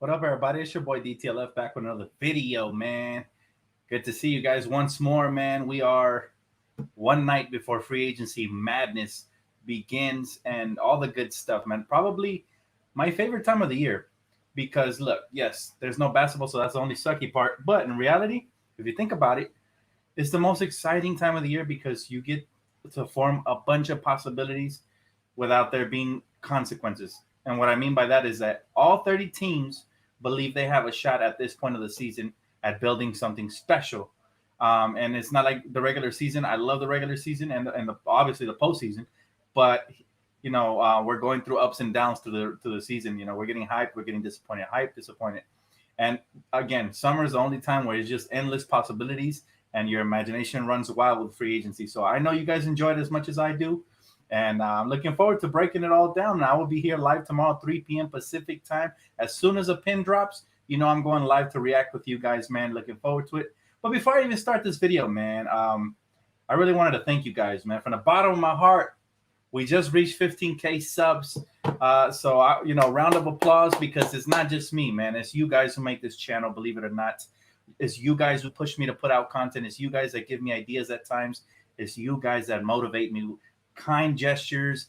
What up, everybody? It's your boy Dtlf back with another video, man. Good to see you guys once more, man. We are one night before free agency madness begins and all the good stuff, man. Probably my favorite time of the year because, look, yes, there's no basketball, so that's the only sucky part. But in reality, if you think about it, it's the most exciting time of the year because you get to form a bunch of possibilities without there being consequences. And what I mean by that is that all 30 teams believe they have a shot at this point of the season at building something special. And it's not like the regular season. I love the regular season and obviously the postseason, but we're going through ups and downs to the season. We're getting hyped, we're getting disappointed, hyped, disappointed. And again, summer is the only time where it's just endless possibilities and your imagination runs wild with free agency. So I know you guys enjoy it as much as I do. And I'm looking forward to breaking it all down. And I will be here live tomorrow, 3 p.m. Pacific time. As soon as a pin drops, I'm going live to react with you guys, man. Looking forward to it. But before I even start this video, man, I really wanted to thank you guys, man. From the bottom of my heart, we just reached 15K subs. Round of applause because it's not just me, man. It's you guys who make this channel, believe it or not. It's you guys who push me to put out content. It's you guys that give me ideas at times. It's you guys that motivate me. Kind gestures,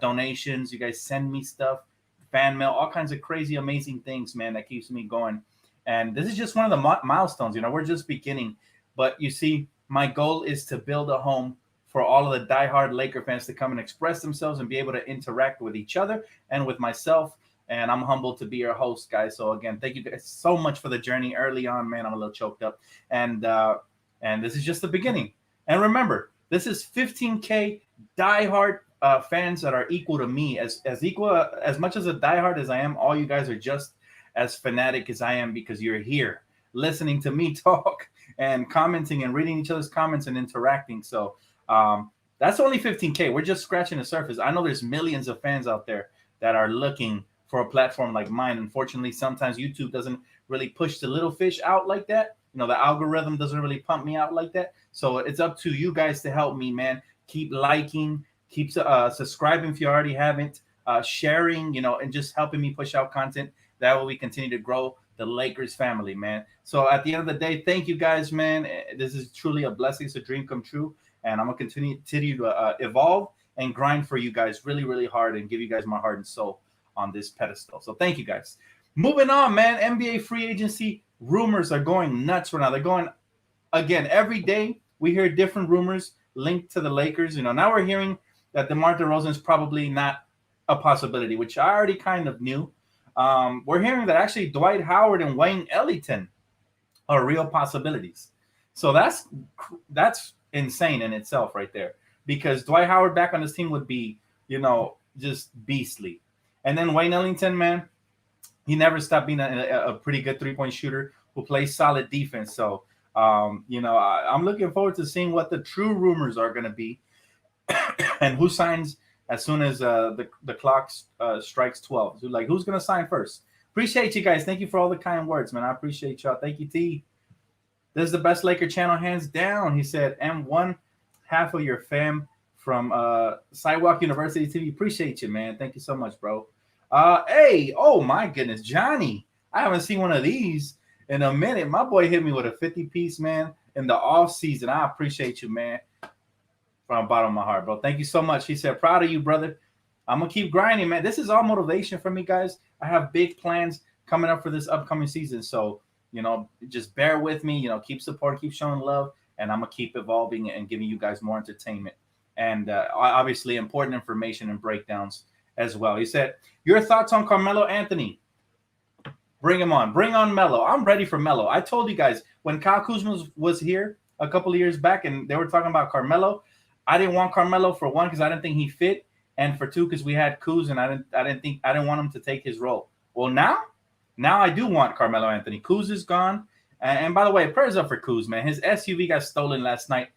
donations. You guys send me stuff, fan mail, all kinds of crazy, amazing things, man, that keeps me going. And this is just one of the milestones. We're just beginning. But you see, my goal is to build a home for all of the diehard Laker fans to come and express themselves and be able to interact with each other and with myself. And I'm humbled to be your host, guys. So again, thank you guys so much for the journey early on, man. I'm a little choked up. And this is just the beginning. And remember, this is 15K diehard fans that are equal to me, as much as a diehard as I am. All you guys are just as fanatic as I am because you're here listening to me talk and commenting and reading each other's comments and interacting. So that's only 15K. We're just scratching the surface. I know there's millions of fans out there that are looking for a platform like mine. Unfortunately, sometimes YouTube doesn't really push the little fish out like that. The algorithm doesn't really pump me out like that. So it's up to you guys to help me, man. Keep liking, keep subscribing if you already haven't, sharing, and just helping me push out content. That way we continue to grow the Lakers family, man. So at the end of the day, thank you guys, man. This is truly a blessing. It's a dream come true. And I'm going to continue to evolve and grind for you guys really, really hard and give you guys my heart and soul on this pedestal. So thank you guys. Moving on, man. NBA free agency rumors are going nuts right now. They're going, again, every day we hear different rumors linked to the Lakers. Now we're hearing that DeMar DeRozan is probably not a possibility, which I already kind of knew. We're hearing that actually Dwight Howard and Wayne Ellington are real possibilities. So that's insane in itself right there, because Dwight Howard back on this team would be, just beastly. And then Wayne Ellington, man, he never stopped being a pretty good three-point shooter who plays solid defense. So, I'm looking forward to seeing what the true rumors are going to be and who signs as soon as the clock strikes 12. So, who's going to sign first? Appreciate you guys. Thank you for all the kind words, man. I appreciate y'all. Thank you, T. This is the best Laker channel, hands down. He said, M1, half of your fam from Sidewalk University TV. Appreciate you, man. Thank you so much, bro. Hey, oh my goodness, Johnny. I haven't seen one of these in a minute. My boy hit me with a 50-piece, man, in the off season. I appreciate you, man, from the bottom of my heart, bro. Thank you so much. He said, proud of you, brother. I'm going to keep grinding, man. This is all motivation for me, guys. I have big plans coming up for this upcoming season. So, just bear with me, keep supporting, keep showing love, and I'm going to keep evolving and giving you guys more entertainment and obviously important information and breakdowns as well. He said, your thoughts on Carmelo Anthony? Bring him on. Bring on Melo. I'm ready for Melo. I told you guys when Kyle Kuzma was here a couple of years back and they were talking about Carmelo, I didn't want Carmelo for one because I didn't think he fit, and for two because we had Kuz and I didn't want him to take his role. Well, now I do want Carmelo Anthony. Kuz is gone, and by the way, prayers up for Kuz, man. His SUV got stolen last night.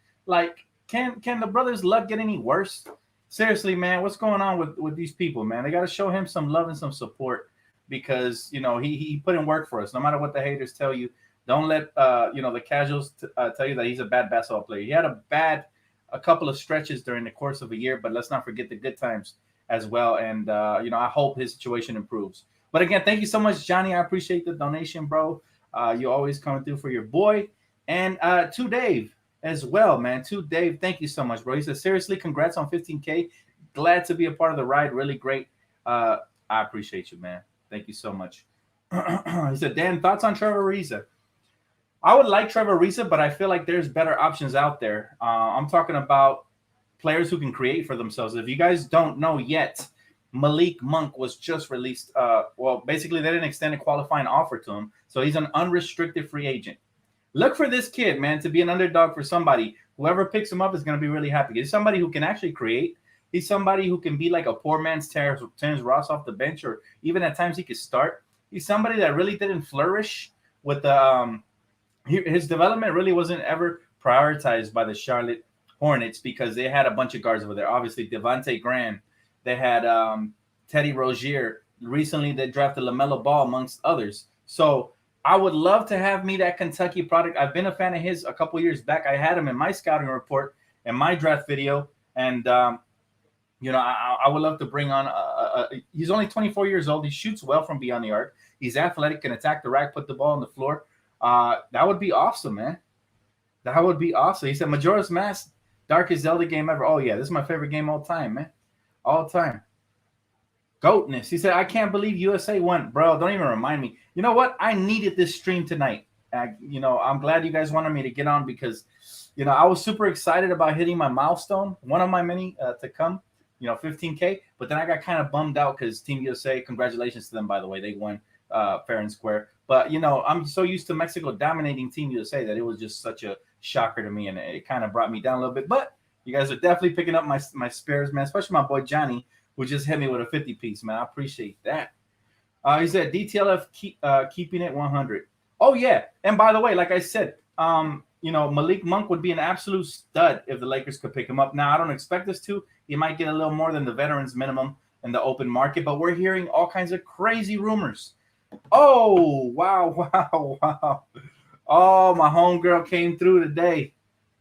Can the brothers' luck get any worse? Seriously, man, what's going on with these people, man? They got to show him some love and some support because, he put in work for us. No matter what the haters tell you, don't let, the casuals tell you that he's a bad basketball player. He had a couple of stretches during the course of a year, but let's not forget the good times. as well. And I hope his situation improves. But again, thank you so much, Johnny. I appreciate the donation, bro. You always coming through for your boy. And to Dave as well, man. To Dave, thank you so much, bro. He says, seriously, congrats on 15K. Glad to be a part of the ride. Really great. I appreciate you, man. Thank you so much. He said, Dan, thoughts on Trevor Ariza? I would like Trevor Ariza, but I feel like there's better options out there. I'm talking about players who can create for themselves. If you guys don't know yet, Malik Monk was just released. Well, basically, they didn't extend a qualifying offer to him, so he's an unrestricted free agent. Look for this kid, man, to be an underdog for somebody. Whoever picks him up is going to be really happy. He's somebody who can actually create. He's somebody who can be like a poor man's Terrence Ross off the bench, or even at times he could start. He's somebody that really didn't flourish with the his development really wasn't ever prioritized by the Charlotte Hornets because they had a bunch of guards over there. Obviously, Devontae Graham. They had Teddy Rozier. Recently, they drafted LaMelo Ball, amongst others. So I would love to have me that Kentucky product. I've been a fan of his a couple years back. I had him in my scouting report and my draft video. And, I would love to bring on he's only 24 years old. He shoots well from beyond the arc. He's athletic, can attack the rack, put the ball on the floor. That would be awesome, man. That would be awesome. He said, Majora's Mask, darkest Zelda game ever. Oh, yeah, this is my favorite game all time, man. All time. Goatness. He said, I can't believe USA won. Bro, don't even remind me. You know what? I needed this stream tonight. I'm glad you guys wanted me to get on because, I was super excited about hitting my milestone, one of my many to come, 15K. But then I got kind of bummed out because Team USA, congratulations to them, by the way. They won fair and square. But, I'm so used to Mexico dominating Team USA that it was just such a shocker to me. And it kind of brought me down a little bit. But you guys are definitely picking up my spares, man, especially my boy Johnny, who just hit me with a 50 piece, man. I appreciate that. He said, DTLF keeping it 100. Oh, yeah. And by the way, like I said, Malik Monk would be an absolute stud if the Lakers could pick him up. Now, I don't expect this to. He might get a little more than the veterans minimum in the open market, but we're hearing all kinds of crazy rumors. Oh, wow. Oh, my homegirl came through today.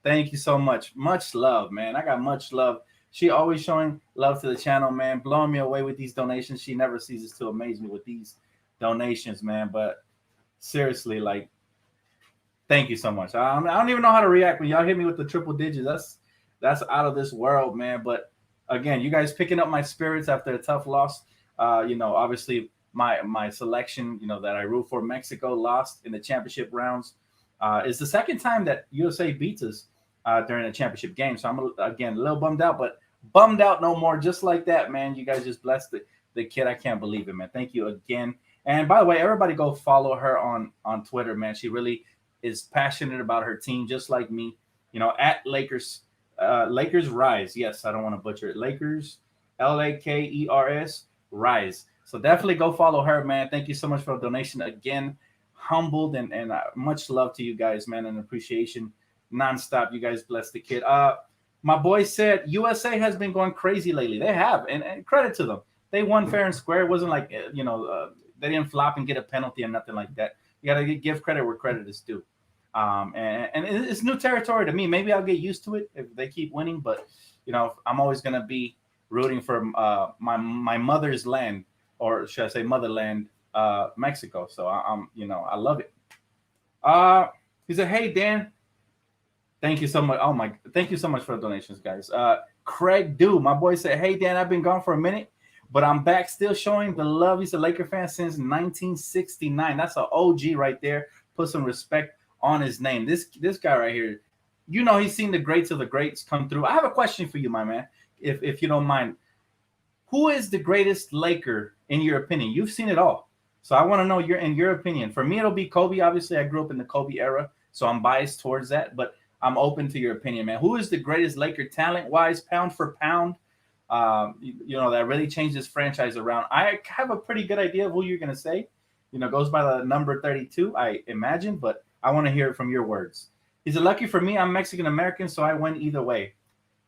Thank you so much. Much love, man. I got much love. She always showing love to the channel, man. Blowing me away with these donations. She never ceases to amaze me with these donations, man. But seriously, like, thank you so much. I don't even know how to react when y'all hit me with the triple digits. That's out of this world, man. But again, you guys picking up my spirits after a tough loss. Obviously my selection, that I root for, Mexico, lost in the championship rounds. It's the second time that USA beats us during a championship game. So I'm, again, a little bummed out, but bummed out no more. Just like that, man. You guys just blessed the kid. I can't believe it, man. Thank you again. And by the way, everybody go follow her on Twitter, man. She really is passionate about her team, just like me. At Lakers Rise. Yes, I don't want to butcher it. Lakers, Lakers Rise. So definitely go follow her, man. Thank you so much for the donation again. Humbled and much love to you guys, man, and appreciation nonstop. You guys bless the kid. My boy said USA has been going crazy lately. They have, and credit to them. They won fair and square. It wasn't like they didn't flop and get a penalty or nothing like that. You got to give credit where credit is due. And it's new territory to me. Maybe I'll get used to it if they keep winning. But I'm always gonna be rooting for my mother's land, or should I say motherland, Mexico. So I love it. He said, "Hey Dan, thank you so much. Thank you so much for the donations, guys." Craig Do, my boy said, "Hey Dan, I've been gone for a minute, but I'm back, still showing the love." He's a Laker fan since 1969. That's an OG right there. Put some respect on his name. This guy right here, he's seen the greats of the greats come through. I have a question for you, my man, if you don't mind. Who is the greatest Laker in your opinion? You've seen it all, so I want to know your opinion. For me, it'll be Kobe. Obviously, I grew up in the Kobe era, so I'm biased towards that. But I'm open to your opinion, man. Who is the greatest Laker talent-wise, pound for pound? That really changed this franchise around. I have a pretty good idea of who you're gonna say. Goes by the number 32, I imagine, but I want to hear it from your words. He said, "Lucky for me, I'm Mexican American, so I win either way."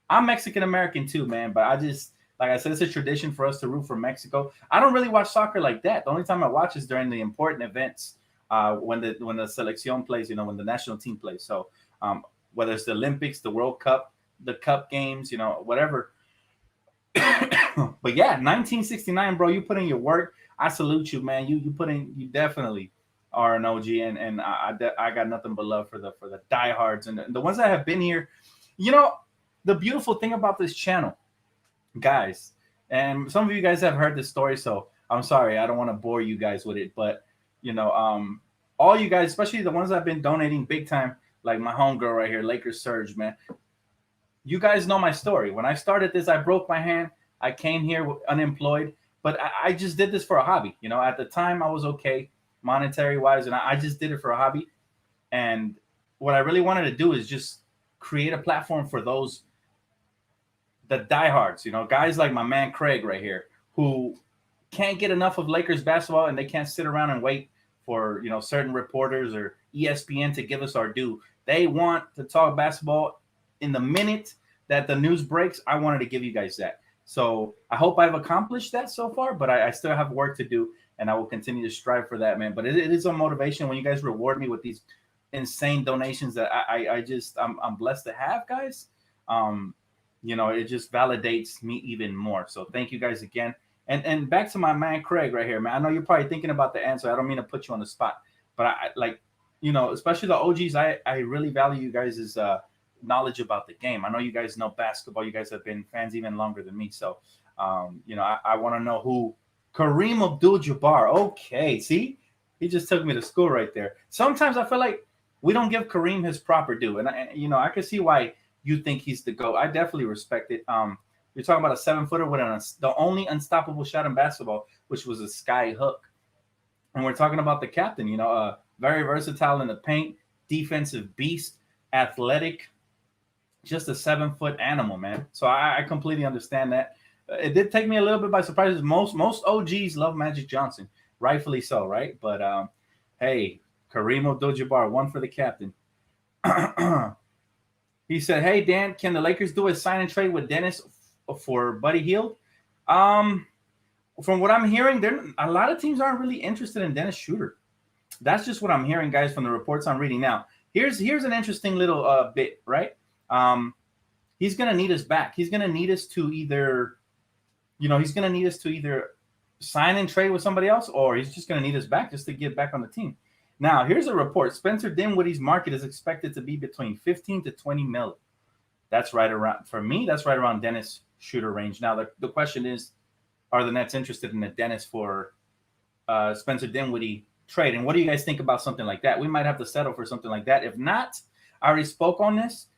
I'm Mexican American too, man, but I just, like I said, it's a tradition for us to root for Mexico. I don't really watch soccer like that. The only time I watch is during the important events, when the selección plays, when the national team plays. So whether it's the Olympics, the World Cup, the Cup games, whatever. But yeah, 1969, bro. You put in your work. I salute you, man. You put in. You definitely are an OG, and I got nothing but love for the diehards and the ones that have been here. You know, the beautiful thing about this channel, guys, and some of you guys have heard this story, so I'm sorry, I don't want to bore you guys with it, but you know, all you guys, especially the ones that have been donating big time, like my homegirl right here, Lakers Surge, man. You guys know my story. When I started this, I broke my hand. I came here unemployed, but I just did this for a hobby. You know, at the time I was okay monetary wise, and I just did it for a hobby. And what I really wanted to do is just create a platform for those the diehards, you know, guys like my man Craig right here, who can't get enough of Lakers basketball, and they can't sit around and wait for, you know, certain reporters or ESPN to give us our due. They want to talk basketball in the minute that the news breaks. I wanted to give you guys that. So I hope I've accomplished that so far, but I still have work to do, and I will continue to strive for that, man. But it is a motivation when you guys reward me with these insane donations that I'm blessed to have, guys. You know, it just validates me even more. So thank you guys again. And back to my man Craig right here, man. I know you're probably thinking about the answer. I don't mean to put you on the spot, but I like, you know, especially the OGs. I really value you guys' knowledge about the game. I know you guys know basketball. You guys have been fans even longer than me. So, you know, I want to know who Kareem Abdul-Jabbar. Okay, see, he just took me to school right there. Sometimes I feel like we don't give Kareem his proper due, and you know, I can see why you think he's the GOAT. I definitely respect it. You're talking about a 7-footer with the only unstoppable shot in basketball, which was a sky hook. And we're talking about the captain, you know, very versatile in the paint, defensive beast, athletic, just a 7-foot animal, man. So I completely understand that. It did take me a little bit by surprise. Most OGs love Magic Johnson, rightfully so, right? But hey, Kareem Abdul-Jabbar, one for the captain. He said, "Hey Dan, can the Lakers do a sign and trade with Dennis for Buddy Hield?" From what I'm hearing, a lot of teams aren't really interested in Dennis Schroeder. That's just what I'm hearing, guys, from the reports I'm reading now. Here's an interesting little bit, right? He's gonna need us back. He's gonna need us to either, you know, sign and trade with somebody else, or he's just gonna need us back just to get back on the team. Now, here's a report. Spencer Dinwiddie's market is expected to be between 15 to 20 mil. That's right around, for me, that's right around Dennis Schroeder range. Now, the question is, are the Nets interested in a Dennis for Spencer Dinwiddie trade? And what do you guys think about something like that? We might have to settle for something like that. If not, I already spoke on this.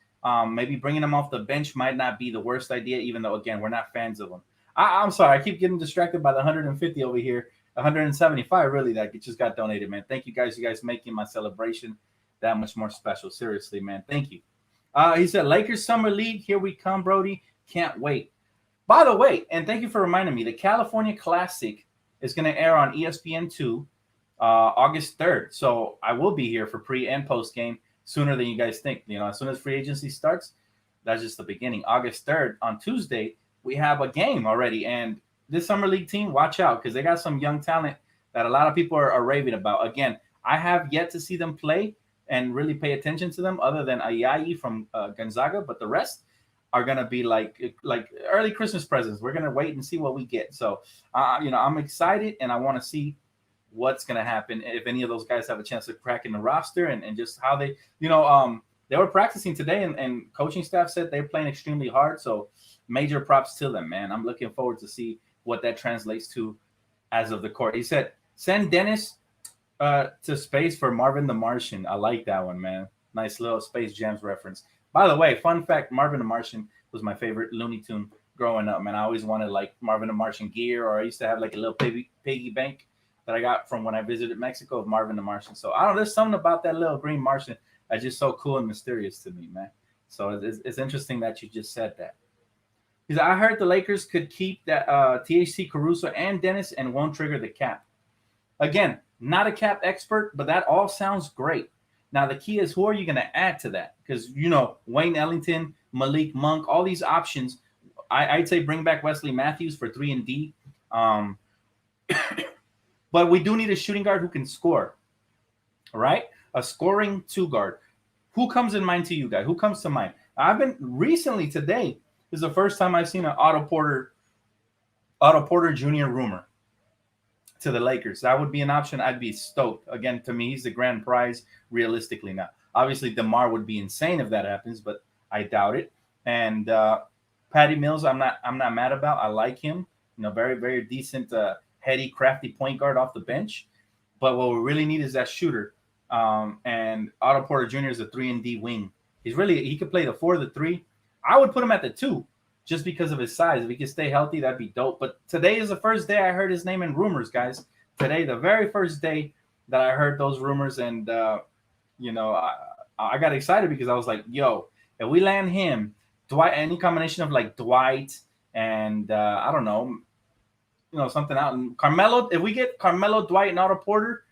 Maybe bringing him off the bench might not be the worst idea, even though, again, we're not fans of him. I'm sorry. I keep getting distracted by the 150 over here. 175 really that just got donated, man. Thank you guys. You guys making my celebration that much more special. Seriously, man. Thank you. He said, Lakers Summer League. Here we come, Brody. Can't wait. By the way, and thank you for reminding me, the California Classic is going to air on ESPN2 August 3rd. So I will be here for pre and post game sooner than you guys think. You know, as soon as free agency starts, that's just the beginning. August 3rd on Tuesday, we have a game already. And this Summer League team, watch out, because they got some young talent that a lot of people are raving about. Again, I have yet to see them play and really pay attention to them other than Ayayi from Gonzaga, but the rest are going to be like early Christmas presents. We're going to wait and see what we get. So, you know, I'm excited, and I want to see what's going to happen if any of those guys have a chance to crack in the roster and just how they, you know, they were practicing today, and coaching staff said they're playing extremely hard. So major props to them, man. I'm looking forward to see what that translates to as of the court. He said, send Dennis to space for Marvin the Martian. I like that one, man. Nice little Space Jams reference. By the way, fun fact, Marvin the Martian was my favorite Looney Tune growing up, man. I always wanted like Marvin the Martian gear, or I used to have like a little piggy bank that I got from when I visited Mexico of Marvin the Martian. So I don't know, there's something about that little green Martian that's just so cool and mysterious to me, man. So it's interesting that you just said that. Because I heard the Lakers could keep that THC Caruso and Dennis and won't trigger the cap. Again, not a cap expert, but that all sounds great. Now, the key is, who are you going to add to that? Because, you know, Wayne Ellington, Malik Monk, all these options. I'd say bring back Wesley Matthews for 3 and D. But we do need a shooting guard who can score. All right? A scoring 2 guard. Who comes in mind to you guys? Who comes to mind? I've been recently today is the first time I've seen an Otto Porter Otto Porter Jr. rumor to the Lakers. That would be an option. I'd be stoked. Again, to me, he's the grand prize realistically now. Obviously, DeMar would be insane if that happens, but I doubt it. And Patty Mills, I'm not mad about. I like him. Very very decent, heady, crafty point guard off the bench. But what we really need is that shooter. And Otto Porter Jr. is a 3-and-D wing. He could play the 4, the 3. I would put him at the 2 just because of his size. If he could stay healthy, that'd be dope. But today is the first day I heard his name in rumors, guys. Today, the very first day that I heard those rumors, and I got excited because I was like, yo, if we land him, Dwight, any combination of like Dwight and I don't know, something out. And Carmelo, if we get Carmelo, Dwight, and Otto Porter,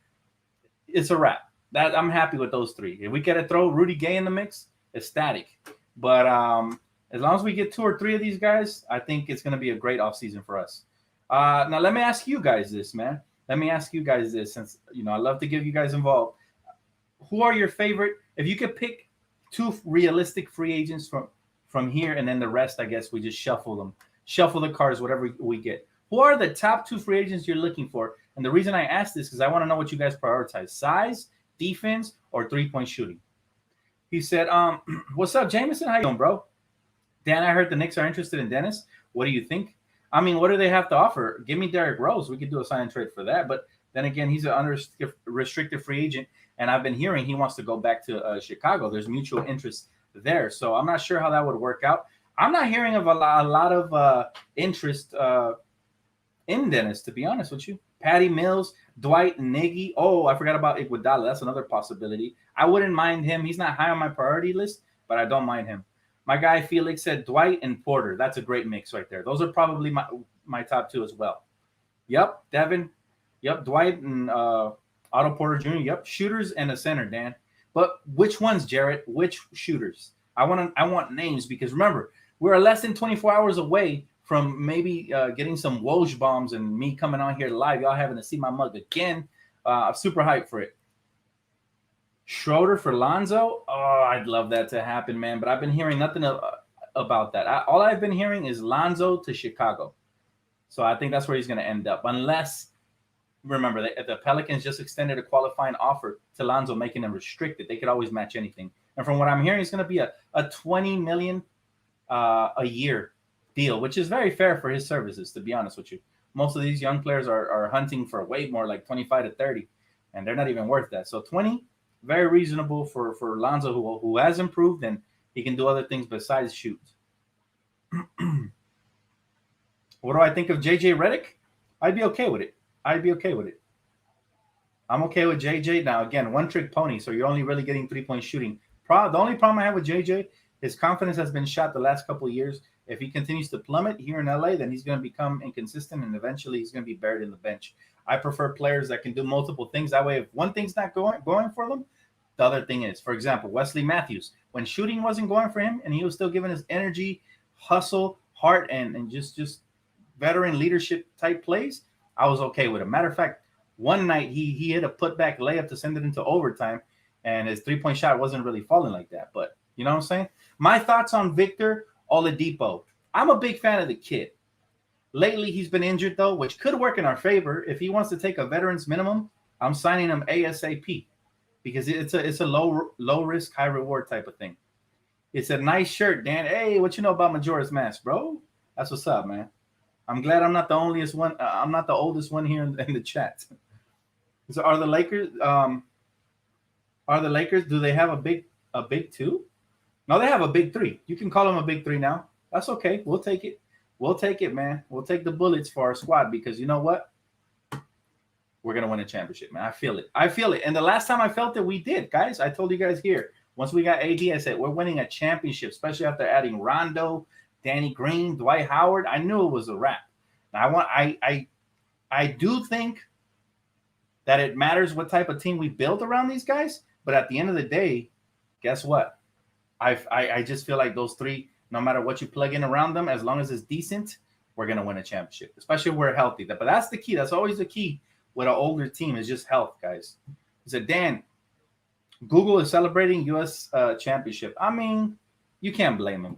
it's a wrap. That I'm happy with those 3. If we get to throw Rudy Gay in the mix, ecstatic. But as long as we get 2 or 3 of these guys, I think it's going to be a great offseason for us. Now, let me ask you guys this, man. Let me ask you guys this, since I love to get you guys involved. Who are your favorite? If you could pick 2 realistic free agents from here, and then the rest, I guess we just shuffle them, shuffle the cards, whatever we get. Who are the top 2 free agents you're looking for? And the reason I ask this is I want to know what you guys prioritize: size, defense, or 3-point shooting. He said, what's up, Jameson? How you doing, bro? Dan, I heard the Knicks are interested in Dennis. What do you think? I mean, what do they have to offer? Give me Derrick Rose. We could do a sign and trade for that. But then again, he's an unrestricted free agent, and I've been hearing he wants to go back to Chicago. There's mutual interest there. So I'm not sure how that would work out. I'm not hearing of a lot of interest in Dennis, to be honest with you. Patty Mills, Dwight, Nagy. Oh, I forgot about Iguodala. That's another possibility. I wouldn't mind him. He's not high on my priority list, but I don't mind him. My guy Felix said Dwight and Porter. That's a great mix right there. Those are probably my top 2 as well. Yep, Devin. Yep, Dwight and Otto Porter Jr. Yep, shooters and a center, Dan. But which ones, Jarrett? Which shooters? I want names, because remember, we're less than 24 hours away from maybe getting some Woj bombs and me coming on here live. Y'all having to see my mug again. I'm super hyped for it. Schroeder for Lonzo. Oh, I'd love that to happen, man. But I've been hearing nothing about that. All I've been hearing is Lonzo to Chicago. So I think that's where he's going to end up. Unless, remember, the Pelicans just extended a qualifying offer to Lonzo, making him restricted. They could always match anything. And from what I'm hearing, it's going to be a $20 million a year deal, which is very fair for his services, to be honest with you. Most of these young players are hunting for way more, like 25 to 30, and they're not even worth that. So 20, very reasonable for Lonzo, who has improved, and he can do other things besides shoot. What do I think of JJ Redick? I'd be okay with it. I'm okay with JJ. Now, again, one-trick pony, so you're only really getting 3-point shooting. The only problem I have with JJ, his confidence has been shot the last couple of years. If he continues to plummet here in LA, then he's going to become inconsistent, and eventually he's going to be buried in the bench. I prefer players that can do multiple things. That way, if one thing's not going for them, the other thing is. For example, Wesley Matthews, when shooting wasn't going for him and he was still giving his energy, hustle, heart, and just veteran leadership type plays, I was okay with him. Matter of fact, one night he hit a putback layup to send it into overtime, and his 3-point shot wasn't really falling like that. But you know what I'm saying? My thoughts on Victor Oladipo. I'm a big fan of the kid. Lately, he's been injured, though, which could work in our favor. If he wants to take a veteran's minimum, I'm signing him ASAP, because it's a low risk, high reward type of thing. It's a nice shirt, Dan. Hey, what you know about Majora's Mask, bro? That's what's up, man. I'm glad I'm not the oldest one. I'm not the oldest one here in the chat. So are the Lakers? Do they have a big 2? No, they have a big 3. You can call them a big 3 now. That's okay. We'll take it. We'll take it, man. We'll take the bullets for our squad, because you know what? We're going to win a championship, man. I feel it. And the last time I felt it, we did, guys. I told you guys here. Once we got AD, I said, we're winning a championship, especially after adding Rondo, Danny Green, Dwight Howard. I knew it was a wrap. Now, I do think that it matters what type of team we build around these guys. But at the end of the day, guess what? I just feel like those 3, no matter what you plug in around them, as long as it's decent, we're going to win a championship, especially if we're healthy. But that's the key. That's always the key with an older team, is just health, guys. He said, Dan, Google is celebrating U.S. championship. I mean, you can't blame them,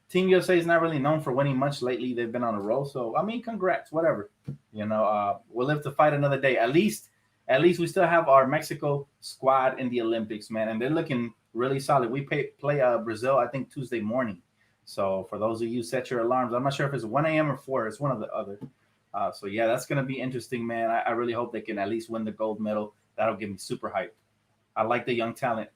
Team USA is not really known for winning much lately. They've been on a roll. So I mean, congrats, whatever. We'll live to fight another day. At least we still have our Mexico squad in the Olympics, man, and they're looking really solid. We play Brazil, I think, Tuesday morning. So for those of you, set your alarms. I'm not sure if it's 1 a.m. or 4. It's one of the other. So yeah, that's gonna be interesting, man. I really hope they can at least win the gold medal. That'll get me super hyped. I like the young talent.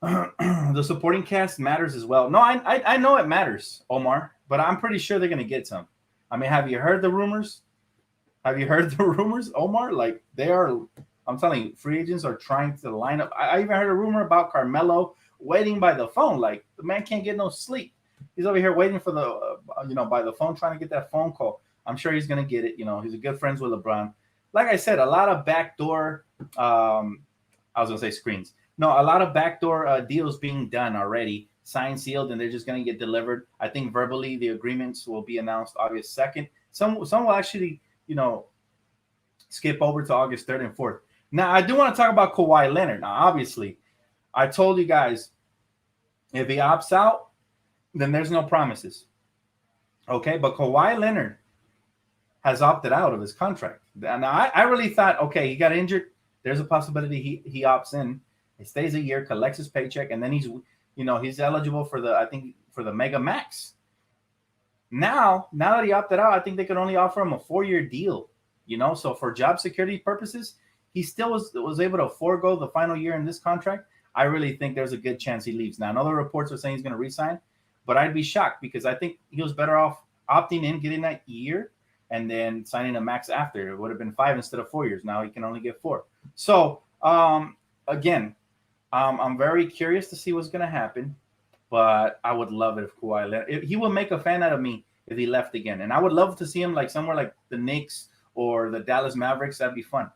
The supporting cast matters as well. No, I know it matters, Omar, but I'm pretty sure they're gonna get some. I mean, have you heard the rumors? Have you heard the rumors, Omar? Like they are. I'm telling you, free agents are trying to line up. I even heard a rumor about Carmelo waiting by the phone. Like the man can't get no sleep. He's over here waiting for by the phone, trying to get that phone call. I'm sure he's gonna get it. He's a good friends with LeBron. Like I said, a lot of backdoor. I was gonna say screens. No, a lot of backdoor deals being done already, signed, sealed, and they're just gonna get delivered. I think verbally the agreements will be announced August 2nd. Some will actually, skip over to August 3rd and 4th. Now, I do want to talk about Kawhi Leonard. Now, obviously, I told you guys if he opts out, then there's no promises. Okay, but Kawhi Leonard has opted out of his contract. Now, I really thought, okay, he got injured. There's a possibility he opts in. He stays a year, collects his paycheck, and then he's eligible for the Mega Max. Now that he opted out, I think they could only offer him a 4-year deal. So for job security purposes, he still was able to forego the final year in this contract. I really think there's a good chance he leaves. Now, other reports are saying he's going to resign, but I'd be shocked because I think he was better off opting in, getting that year, and then signing a max after. It would have been 5 instead of 4 years. Now he can only get 4. So, again, I'm very curious to see what's going to happen, but I would love it if Kawhi left. He would make a fan out of me if he left again, and I would love to see him like somewhere like the Knicks or the Dallas Mavericks. That'd be fun.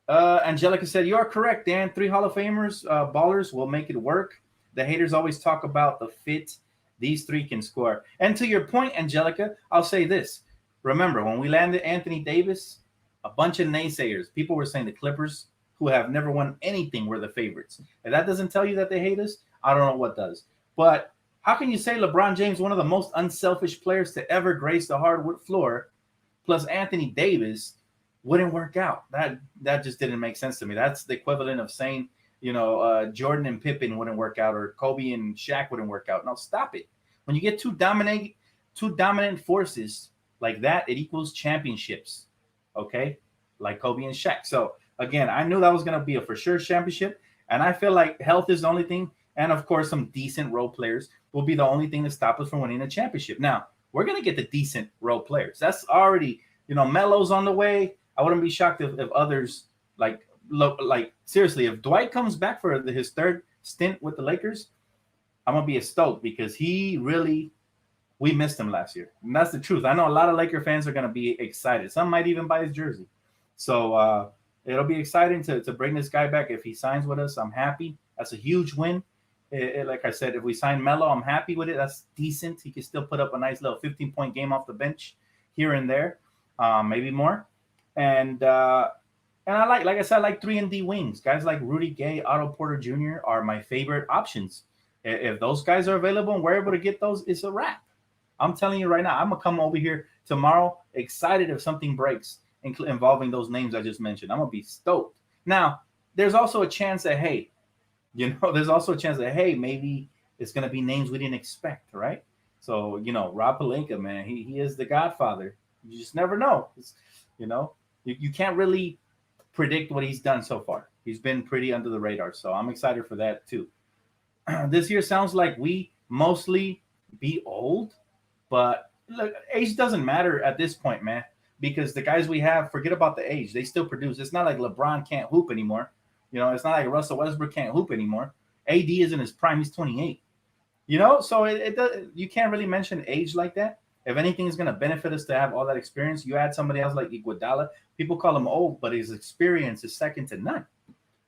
Angelica said, "You are correct, Dan. 3 Hall of Famers, ballers will make it work. The haters always talk about the fit. These 3 can score." And to your point, Angelica, I'll say this. Remember, when we landed Anthony Davis, a bunch of naysayers, people were saying the Clippers, who have never won anything, were the favorites. If that doesn't tell you that they hate us, I don't know what does. But how can you say LeBron James, one of the most unselfish players to ever grace the hardwood floor, plus Anthony Davis, wouldn't work out? That just didn't make sense to me. That's the equivalent of saying, Jordan and Pippen wouldn't work out, or Kobe and Shaq wouldn't work out. No, stop it. When you get two dominant forces like that, it equals championships. Okay, like Kobe and Shaq. So again, I knew that was going to be a for sure championship, and I feel like health is the only thing, and of course, some decent role players will be the only thing to stop us from winning a championship. Now, we're going to get the decent role players. That's already, Melo's on the way. I wouldn't be shocked if others like seriously, if Dwight comes back for his 3rd stint with the Lakers, I'm gonna be stoked because we missed him last year, and that's the truth. I know a lot of Laker fans are gonna be excited. Some might even buy his jersey. So it'll be exciting to bring this guy back. If he signs with us, I'm happy. That's a huge win. Like I said, if we sign Melo, I'm happy with it. That's decent. He can still put up a nice little 15-point game off the bench here and there, maybe more. And I like I said, I like 3-and-D wings. Guys like Rudy Gay, Otto Porter Jr. are my favorite options. If those guys are available and we're able to get those, it's a wrap. I'm telling you right now, I'm going to come over here tomorrow excited if something breaks involving those names I just mentioned. I'm going to be stoked. Now, there's also a chance that, maybe it's going to be names we didn't expect, right? So, Rob Pelinka, man, he is the godfather. You just never know. You can't really predict what he's done so far. He's been pretty under the radar, so I'm excited for that too. This year sounds like we mostly be old, but look, age doesn't matter at this point, man, because the guys we have, forget about the age. They still produce. It's not like LeBron can't hoop anymore. It's not like Russell Westbrook can't hoop anymore. AD is in his prime. He's 28. So you can't really mention age like that. If anything is going to benefit us to have all that experience, you add somebody else like Iguodala. People call him old, but his experience is second to none.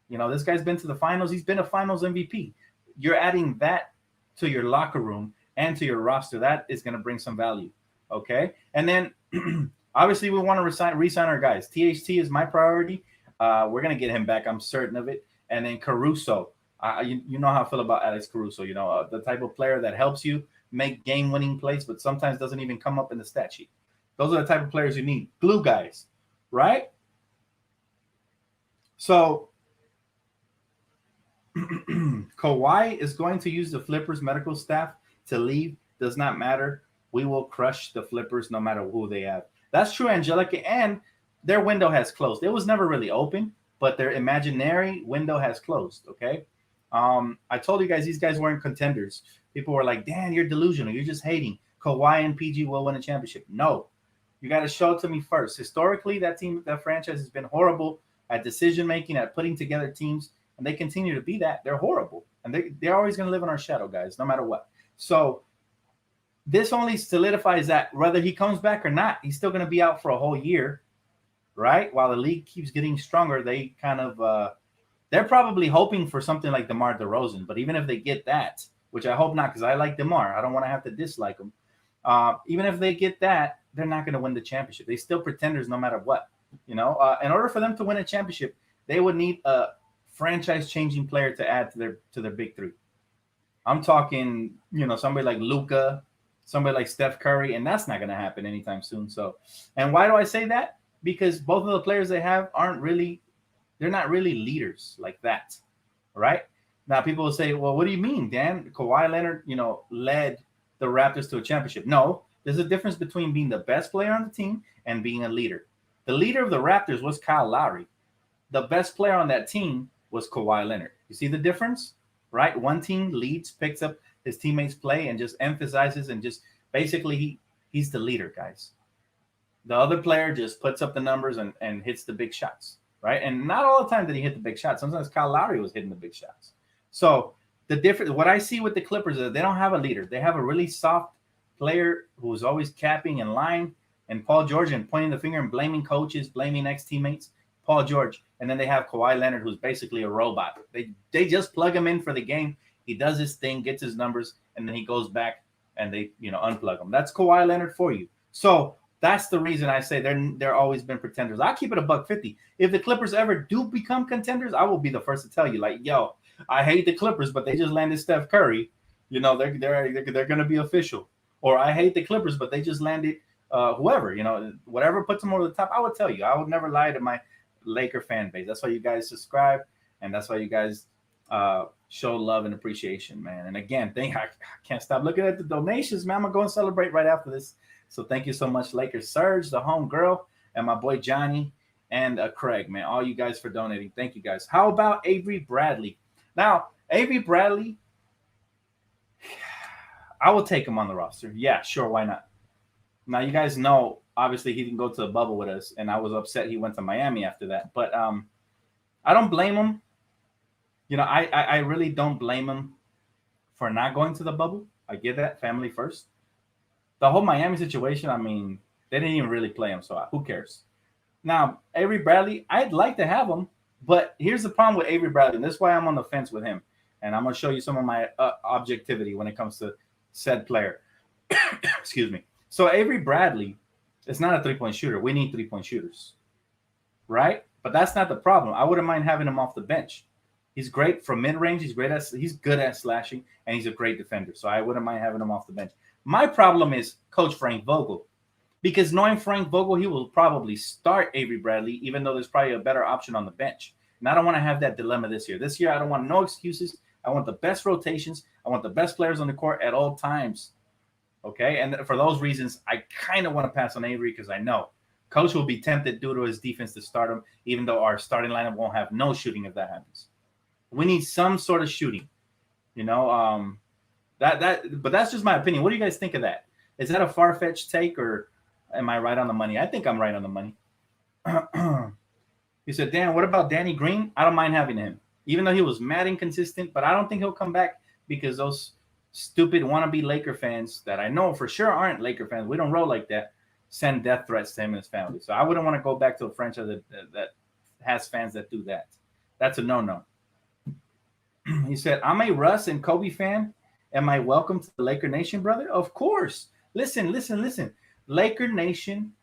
This guy's been to the finals. He's been a finals MVP. You're adding that to your locker room and to your roster. That is going to bring some value. Okay. And then obviously we want to re-sign our guys. THT is my priority. We're going to get him back. I'm certain of it. And then Caruso. You know how I feel about Alex Caruso. The type of player that helps you make game-winning plays, but sometimes doesn't even come up in the stat sheet. Those are the type of players you need. Glue guys, right? So Kawhi is going to use the Flippers medical staff to leave. Does not matter. We will crush the Flippers no matter who they have. That's true, Angelica. And their window has closed. It was never really open, but their imaginary window has closed. Okay. I told you guys these guys weren't contenders. People were like, Dan, you're delusional. You're just hating. Kawhi and PG will win a championship. No. You got to show it to me first. Historically, that franchise has been horrible at decision making, at putting together teams, and they continue to be that. They're horrible, and they're always going to live in our shadow, guys, no matter what. So this only solidifies that whether he comes back or not, he's still going to be out for a whole year, right? While the league keeps getting stronger, they kind of they're probably hoping for something like DeMar DeRozan. But even if they get that, which I hope not, because I like DeMar, I don't want to have to dislike him. Even if they get that, they're not going to win the championship. They still pretenders no matter what. In order for them to win a championship, they would need a franchise-changing player to add to their big three. I'm talking, somebody like Luka, somebody like Steph Curry, and that's not going to happen anytime soon. So, and why do I say that? Because both of the players they have they're not really leaders like that, right? Now, people will say, well, what do you mean, Dan? Kawhi Leonard, led the Raptors to a championship. No, there's a difference between being the best player on the team and being a leader. The leader of the Raptors was Kyle Lowry. The best player on that team was Kawhi Leonard. You see the difference, right? One team leads, picks up his teammates' play, and just emphasizes and just basically he's the leader, guys. The other player just puts up the numbers and hits the big shots, right? And not all the time did he hit the big shots. Sometimes Kyle Lowry was hitting the big shots. So the difference, what I see with the Clippers is they don't have a leader. They have a really soft player who's always capping and lying, and Paul George and pointing the finger and blaming coaches, blaming ex-teammates. Paul George, and then they have Kawhi Leonard, who's basically a robot. They just plug him in for the game. He does his thing, gets his numbers, and then he goes back and they unplug him. That's Kawhi Leonard for you. So that's the reason I say they're always been pretenders. I'll keep it $150. If the Clippers ever do become contenders, I will be the first to tell you, like, yo, I hate the Clippers, but they just landed Steph Curry. They're going to be official. Or I hate the Clippers, but they just landed whoever. Whatever puts them over the top. I would tell you. I would never lie to my Laker fan base. That's why you guys subscribe, and that's why you guys show love and appreciation, man. And again, I can't stop looking at the donations, man. I'm gonna go and celebrate right after this. So thank you so much, Lakers Surge, the home girl, and my boy Johnny and Craig, man. All you guys for donating. Thank you guys. How about Avery Bradley? Now, Avery Bradley, I will take him on the roster. Yeah, sure, why not? Now, you guys know, obviously, he didn't go to the bubble with us, and I was upset he went to Miami after that. But I don't blame him. I really don't blame him for not going to the bubble. I get that, family first. The whole Miami situation, I mean, they didn't even really play him, so who cares? Now, Avery Bradley, I'd like to have him, but here's the problem with Avery Bradley, and that's why I'm on the fence with him. And I'm going to show you some of my objectivity when it comes to said player. Excuse me. So Avery Bradley is not a three-point shooter. We need three-point shooters, right? But that's not the problem. I wouldn't mind having him off the bench. He's great from mid-range. He's good at slashing, and he's a great defender. So I wouldn't mind having him off the bench. My problem is Coach Frank Vogel, because knowing Frank Vogel, he will probably start Avery Bradley, even though there's probably a better option on the bench. And I don't want to have that dilemma this year. This year, I don't want no excuses. I want the best rotations. I want the best players on the court at all times. Okay, and for those reasons, I kind of want to pass on Avery because I know Coach will be tempted due to his defense to start him, even though our starting lineup won't have no shooting if that happens. We need some sort of shooting, but that's just my opinion. What do you guys think of that? Is that a far-fetched take, or am I right on the money? I think I'm right on the money. He said, Dan, what about Danny Green? I don't mind having him, even though he was mad inconsistent, but I don't think he'll come back because those stupid wannabe Laker fans that I know for sure aren't Laker fans, we don't roll like that, send death threats to him and his family. So I wouldn't want to go back to a franchise that has fans that do that. That's a no-no. He said, I'm a Russ and Kobe fan. Am I welcome to the Laker Nation, brother? Of course. Listen. Laker Nation,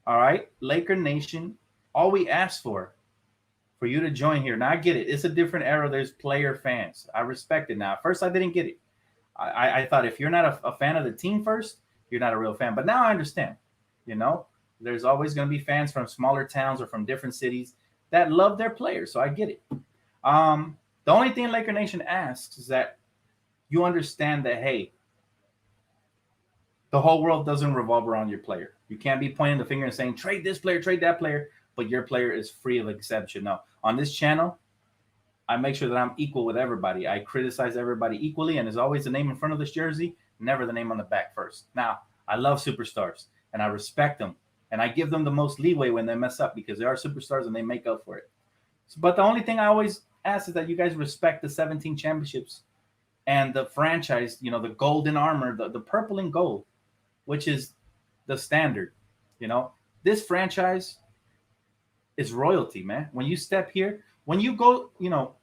all right? Laker Nation, all we ask for for you to join here. Now I get it. It's a different era. There's player fans. I respect it now. At first I didn't get it. I thought if you're not a fan of the team first, you're not a real fan. But now I understand. You know, there's always going to be fans from smaller towns or from different cities that love their players. So I get it. The only thing Laker Nation asks is that you understand that, hey, the whole world doesn't revolve around your player. You can't be pointing the finger and saying, trade this player, trade that player, but your player is free of exception. No, on this channel, I make sure that I'm equal with everybody. I criticize everybody equally, and there's always the name in front of this jersey, never the name on the back first. Now, I love superstars, and I respect them, and I give them the most leeway when they mess up because they are superstars and they make up for it. But the only thing I always ask is that you guys respect the 17 championships and the franchise, you know, the golden armor, the purple and gold, which is the standard. You know, this franchise is royalty, man. When you step here, when you go, you know,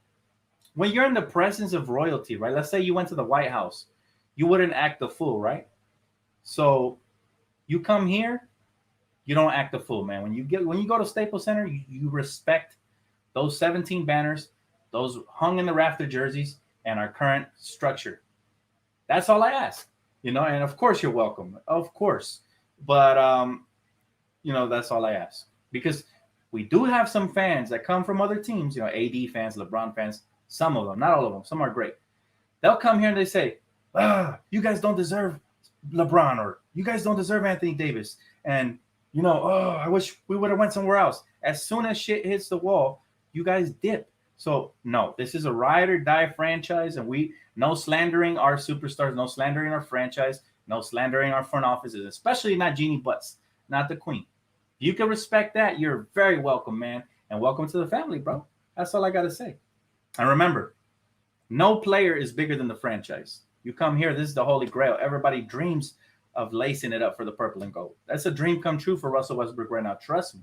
when you're in the presence of royalty, right? Let's say you went to the White House, you wouldn't act the fool, right? So you come here, you don't act the fool, man. When you go to Staples Center, you respect those 17 banners, those hung in the rafter jerseys, and our current structure. That's all I ask, you know. And of course, you're welcome, of course. But you know, that's all I ask, because we do have some fans that come from other teams, you know, AD fans, LeBron fans, some of them, not all of them. Some are great. They'll come here and they say, you guys don't deserve LeBron, or you guys don't deserve Anthony Davis. And, you know, I wish we would have went somewhere else. As soon as shit hits the wall, you guys dip. So, no, this is a ride or die franchise, and no slandering our superstars, no slandering our franchise, no slandering our front offices, especially not Jeannie Butts, not the queen. If you can respect that, you're very welcome, man. And welcome to the family, bro. That's all I got to say. And remember, no player is bigger than the franchise. You come here, this is the holy grail. Everybody dreams of lacing it up for the purple and gold. That's a dream come true for Russell Westbrook right now. Trust me.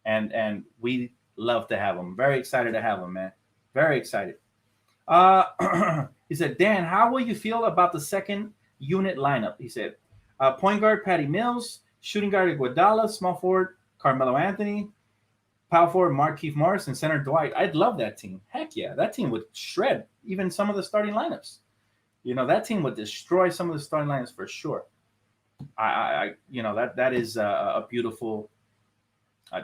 And we love to have him. Very excited to have him, man. Very excited. He said, Dan, how will you feel about the second unit lineup? He said, point guard, Patty Mills. Shooting guard, Iguodala. Small forward, Carmelo Anthony. Power forward, Markieff Morris. And center, Dwight. I'd love that team. Heck yeah. That team would shred even some of the starting lineups. You know, that team would destroy some of the starting lineups for sure. You know, that is a beautiful.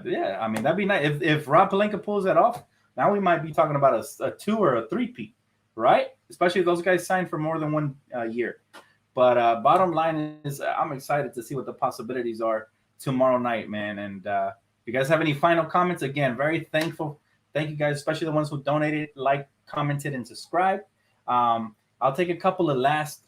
Yeah, I mean, that'd be nice. If Rob Pelinka pulls that off, now we might be talking about a 2 or a 3-peat, right? Especially if those guys signed for more than 1 year. But bottom line is, I'm excited to see what the possibilities are tomorrow night, man. And if you guys have any final comments, again, very thankful. Thank you guys, especially the ones who donated, liked, commented, and subscribed. I'll take a couple of last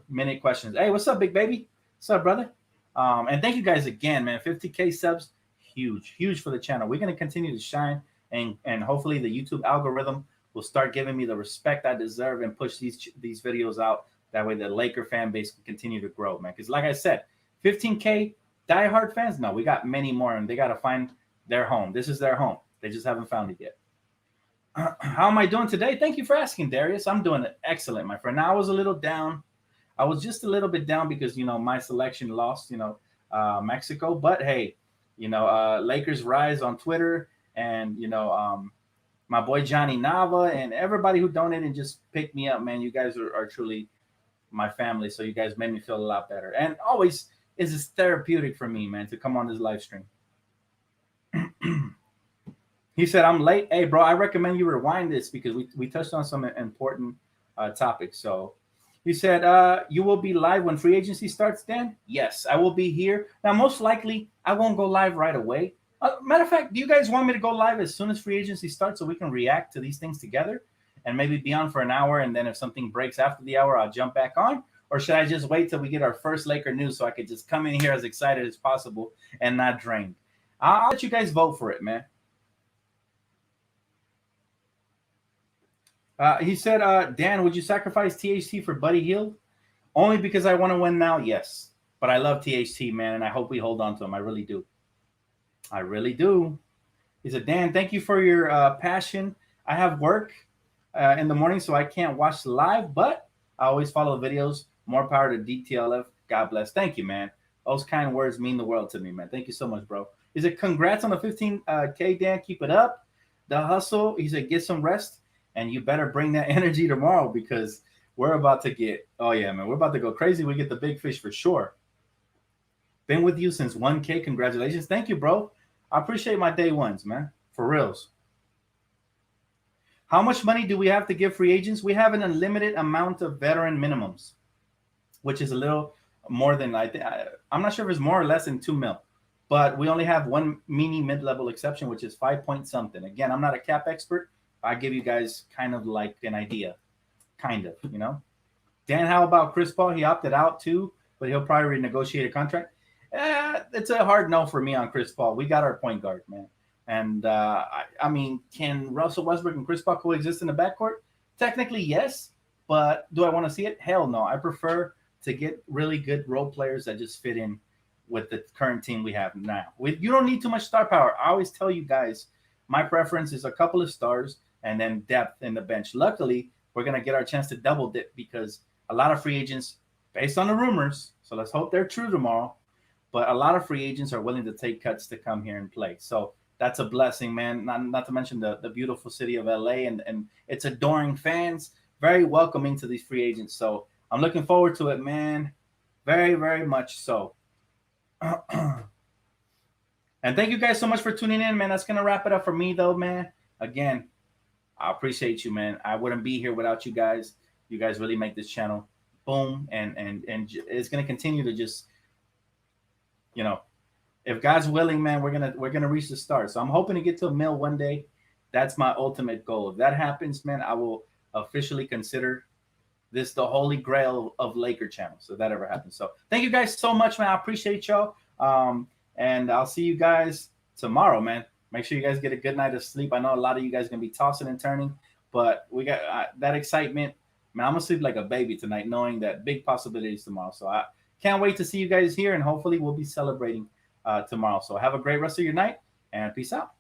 minute questions. Hey, what's up, big baby? What's up, brother? And thank you guys again, man. 50K subs, huge for the channel. We're going to continue to shine, and hopefully the YouTube algorithm will start giving me the respect I deserve and push these videos out. That way the Laker fan base can continue to grow, man. Because like I said, 15K diehard fans, no, we got many more, and they got to find their home. This is their home. They just haven't found it yet. How am I doing today? Thank you for asking, Darius. I'm doing excellent, my friend. Now, I was a little down. I was just a little bit down because, you know, my selection lost, you know, Mexico. But, hey, you know, Lakers Rise on Twitter, and, you know, my boy Johnny Nava and everybody who donated and just picked me up, man. You guys are truly my family, so you guys made me feel a lot better. And always is therapeutic for me, man, to come on this live stream. He said, I'm late. Hey, bro, I recommend you rewind this because we touched on some important topics. So he said, you will be live when free agency starts, Dan? Yes, I will be here. Now, most likely, I won't go live right away. Matter of fact, do you guys want me to go live as soon as free agency starts so we can react to these things together and maybe be on for an hour, and then if something breaks after the hour, I'll jump back on? Or should I just wait till we get our first Laker news so I could just come in here as excited as possible and not drained? I'll let you guys vote for it, man. He said, Dan, would you sacrifice THT for Buddy Hield? Only because I want to win now, yes. But I love THT, man, and I hope we hold on to him. I really do. I really do. He said, Dan, thank you for your passion. I have work in the morning, so I can't watch live, but I always follow the videos. More power to DTLF. God bless. Thank you, man. Those kind words mean the world to me, man. Thank you so much, bro. He said, congrats on the 15K, Dan. Keep it up. the hustle. He said, get some rest, and you better bring that energy tomorrow because we're about to get. Oh yeah, man, we're about to go crazy. We get the big fish for sure. Been with you since 1K. Congratulations. Thank you, bro. I appreciate my day ones, man. For reals. How much money do we have to give free agents? We have an unlimited amount of veteran minimums, which is a little more than I think. I'm not sure if it's more or less than 2 mil, but we only have one mini mid-level exception, which is 5 point something. Again, I'm not a cap expert. I give you guys kind of like an idea, kind of, you know. Dan, how about Chris Paul? He opted out too, but he'll probably renegotiate a contract. It's a hard no for me on Chris Paul. We got our point guard, man. And I mean, can Russell Westbrook and Chris Paul coexist in the backcourt? Technically, yes. But do I want to see it? Hell no. I prefer to get really good role players that just fit in with the current team we have now. You don't need too much star power. I always tell you guys, my preference is a couple of stars and then depth in the bench. Luckily, we're going to get our chance to double dip because a lot of free agents, based on the rumors, so let's hope they're true tomorrow, but a lot of free agents are willing to take cuts to come here and play. So that's a blessing, man. Not to mention the beautiful city of LA and its adoring fans, very welcoming to these free agents. So I'm looking forward to it, man. Very, very much so. And thank you guys so much for tuning in, man. That's going to wrap it up for me, though, man. Again, I appreciate you, man. I wouldn't be here without you guys. You guys really make this channel boom, and it's going to continue to just, you know, if God's willing, man, we're gonna reach the start. So I'm hoping to get to 1 mil one day. That's my ultimate goal. If that happens, man, I will officially consider this the holy grail of Laker channels. If that ever happens. So thank you guys so much, man. I appreciate y'all. And I'll see you guys tomorrow, man. Make sure you guys get a good night of sleep. I know a lot of you guys are gonna be tossing and turning, but we got that excitement. Man, I'm gonna sleep like a baby tonight, knowing that big possibilities tomorrow. So I can't wait to see you guys here, and hopefully we'll be celebrating tomorrow. So have a great rest of your night, and peace out.